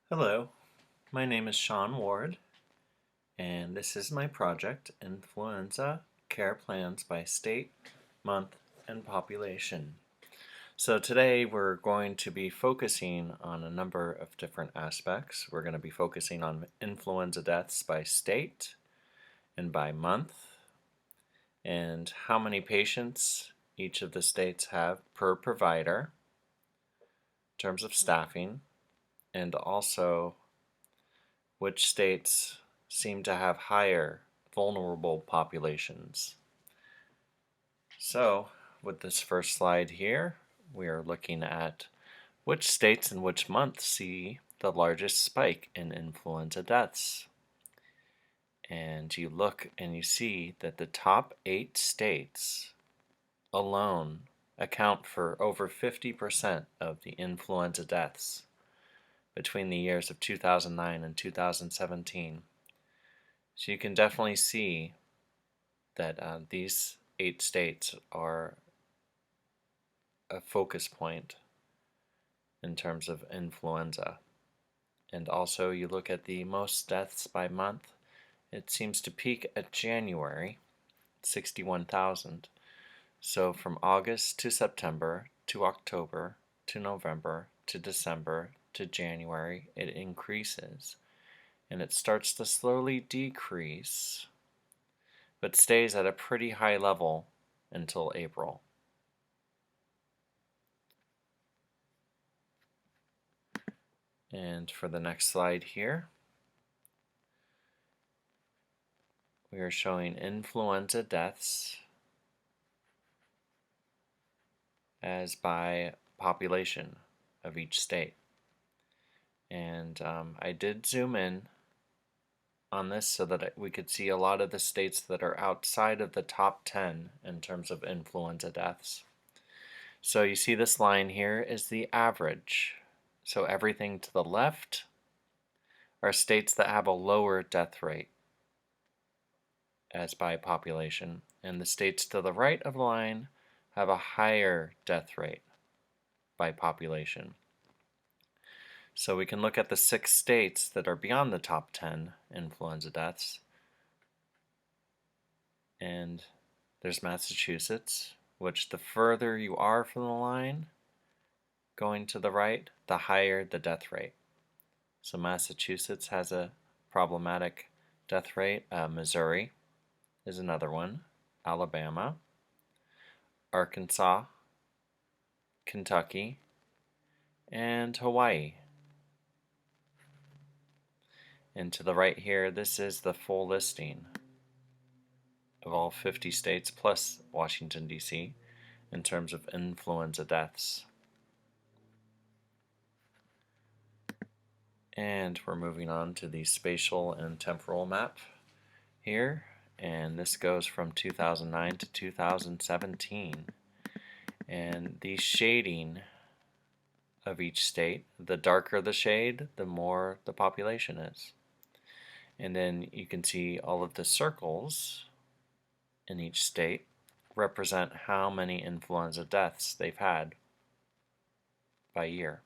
Hello, my name is Sean Ward, and this is my project, Influenza Care Plans by State, Month, and Population. So today we're going to be focusing on a number of different aspects. We're going to be focusing on influenza deaths by state and by month, and how many patients each of the states have per provider in terms of staffing, and also which states seem to have higher vulnerable populations. So, with this first slide here, we are looking at which states and which months see the largest spike in influenza deaths. And you look and you see that the top 8 states alone account for over 50% of the influenza deaths between the years of 2009 and 2017. So you can definitely see that these 8 states are a focus point in terms of influenza. And also you look at the most deaths by month, it seems to peak at January, 61,000. So from August to September to October to November to December to January, it increases. And it starts to slowly decrease, but stays at a pretty high level until April. And for the next slide here, we are showing influenza deaths as by population of each state. And I did zoom in on this so that we could see a lot of the states that are outside of the top 10 in terms of influenza deaths. So you see this line here is the average. So everything to the left are states that have a lower death rate as by population, and the states to the right of the line have a higher death rate by population. So we can look at the 6 states that are beyond the top 10 influenza deaths. And there's Massachusetts, which the further you are from the line going to the right, the higher the death rate. So Massachusetts has a problematic death rate. Missouri is another one. Alabama, Arkansas, Kentucky, and Hawaii. And to the right here, this is the full listing of all 50 states plus Washington, D.C. in terms of influenza deaths. And we're moving on to the spatial and temporal map here. And this goes from 2009 to 2017. And the shading of each state, the darker the shade, the more the population is. And then you can see all of the circles in each state represent how many influenza deaths they've had by year.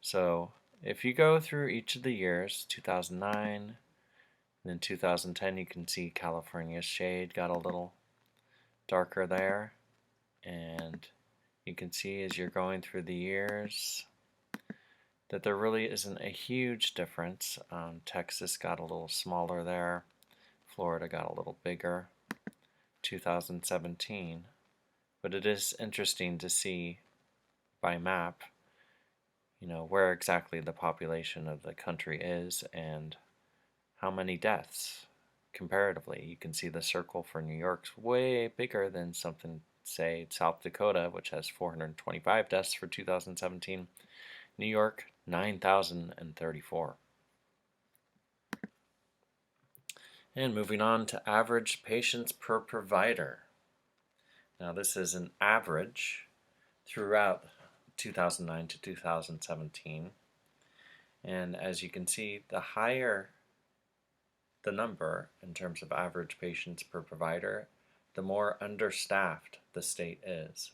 So if you go through each of the years, 2009, and then 2010, you can see California's shade got a little darker there. And you can see as you're going through the years that there really isn't a huge difference. Texas got a little smaller there. Florida got a little bigger. 2017. But it is interesting to see by map, where exactly the population of the country is and how many deaths comparatively. You can see the circle for New York's way bigger than something, say, South Dakota, which has 425 deaths for 2017. New York, 9,034. And moving on to average patients per provider. Now this is an average throughout 2009 to 2017. And as you can see, the higher the number in terms of average patients per provider, the more understaffed the state is.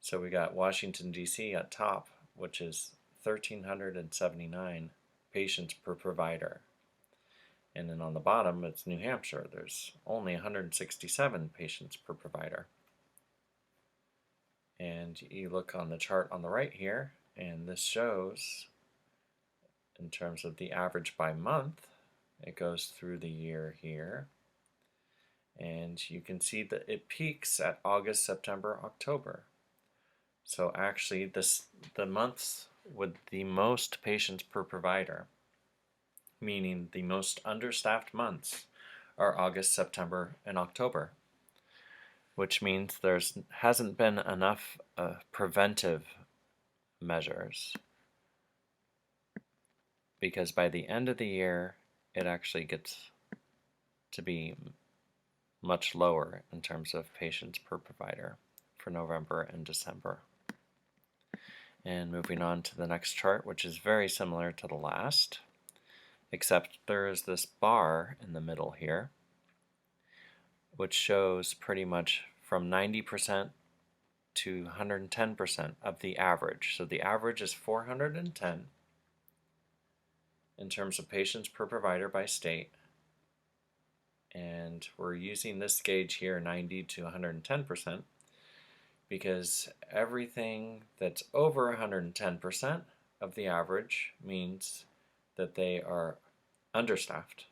So we got Washington, D.C. at top, which is 1,379 patients per provider. And then on the bottom, it's New Hampshire. There's only 167 patients per provider. And you look on the chart on the right here, and this shows, in terms of the average by month, it goes through the year here. And you can see that it peaks at August, September, October. So actually, the months with the most patients per provider, meaning the most understaffed months, are August, September, and October, which means there hasn't been enough preventive measures, because by the end of the year, it actually gets to be much lower in terms of patients per provider for November and December. And moving on to the next chart, which is very similar to the last, except there is this bar in the middle here, which shows pretty much from 90% to 110% of the average. So the average is 410 in terms of patients per provider by state. And we're using this gauge here, 90 to 110%, because everything that's over 110% of the average means that they are understaffed.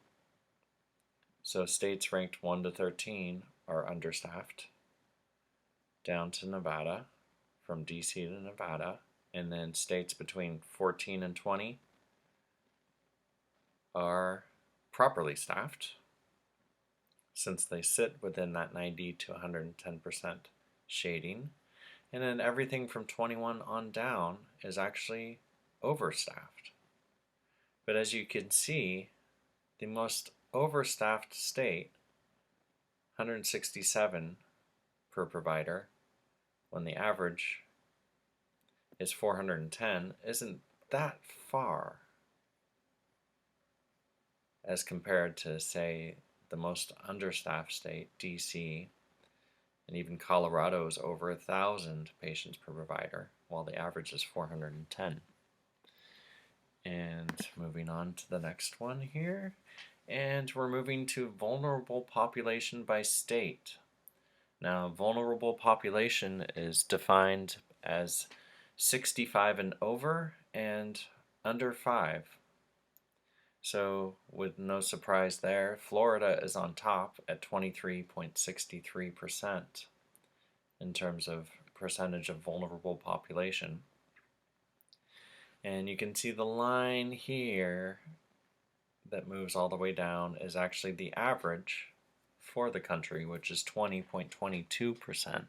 So states ranked 1 to 13 are understaffed, down to Nevada, from DC to Nevada, and then states between 14 and 20 are properly staffed, since they sit within that 90 to 110% shading. And then everything from 21 on down is actually overstaffed. But as you can see, the most overstaffed state, 167 per provider, when the average is 410, isn't that far as compared to, say, the most understaffed state, DC, and even Colorado is over 1,000 patients per provider, while the average is 410. And moving on to the next one here, and we're moving to vulnerable population by state. Now, vulnerable population is defined as 65 and over and under 5. So, with no surprise there, Florida is on top at 23.63% in terms of percentage of vulnerable population. And you can see the line here that moves all the way down is actually the average for the country, which is 20.22%.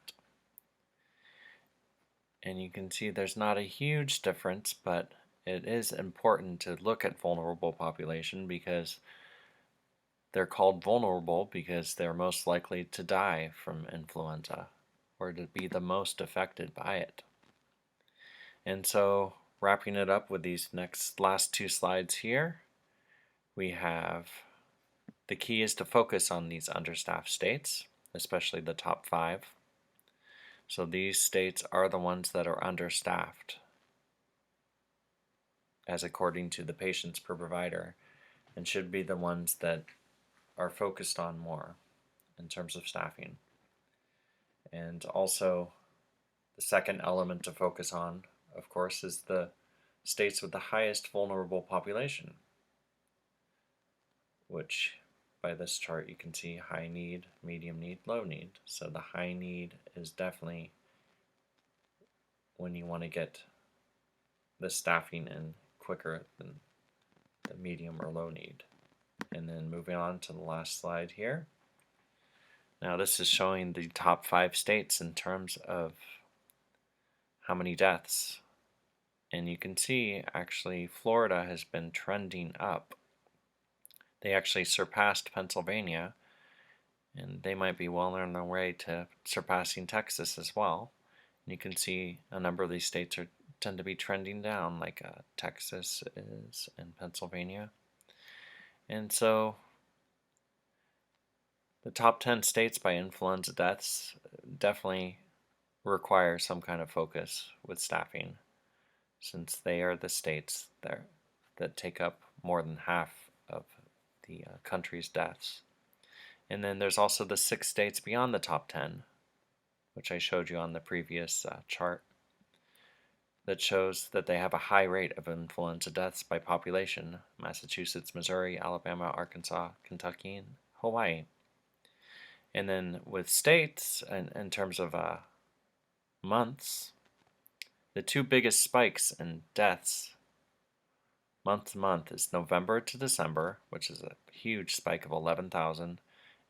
And you can see there's not a huge difference, but it is important to look at vulnerable population, because they're called vulnerable because they're most likely to die from influenza, or to be the most affected by it. And so, wrapping it up with these last two slides here, we have the key is to focus on these understaffed states, especially the top 5. So these states are the ones that are understaffed, as according to the patients per provider, and should be the ones that are focused on more in terms of staffing. And also, the second element to focus on, of course, is the states with the highest vulnerable population, which by this chart you can see high need, medium need, low need. So the high need is definitely when you want to get the staffing in quicker than the medium or low need. And then moving on to the last slide here. Now this is showing the top 5 states in terms of how many deaths. And you can see actually Florida has been trending up. They actually surpassed Pennsylvania, and they might be well on their way to surpassing Texas as well. And you can see a number of these states tend to be trending down, like Texas is and Pennsylvania. And so the top 10 states by influenza deaths definitely require some kind of focus with staffing, since they are the states that that take up more than half of the country's deaths. And then there's also the 6 states beyond the top 10, which I showed you on the previous chart, that shows that they have a high rate of influenza deaths by population: Massachusetts, Missouri, Alabama, Arkansas, Kentucky, and Hawaii. And then with states, in terms of months, the 2 biggest spikes in deaths month to month is November to December, which is a huge spike of 11,000,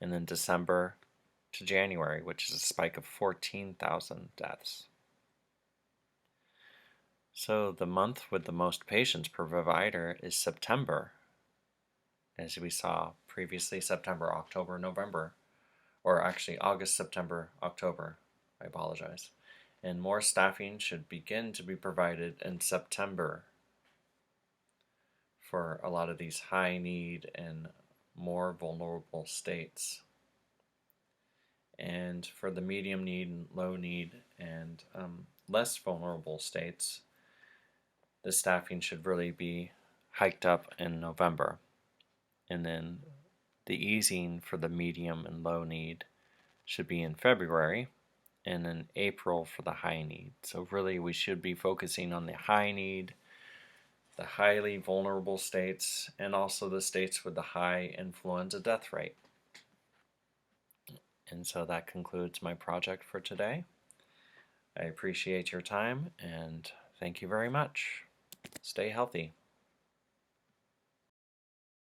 and then December to January, which is a spike of 14,000 deaths. So the month with the most patients per provider is September, as we saw previously: September, October, November, or actually August, September, October. I apologize. And more staffing should begin to be provided in September for a lot of these high need and more vulnerable states. And for the medium need and low need and less vulnerable states, the staffing should really be hiked up in November. And then the easing for the medium and low need should be in February, and in April for the high need. So really we should be focusing on the high need, the highly vulnerable states, and also the states with the high influenza death rate. And so that concludes my project for today. I appreciate your time, and thank you very much. Stay healthy.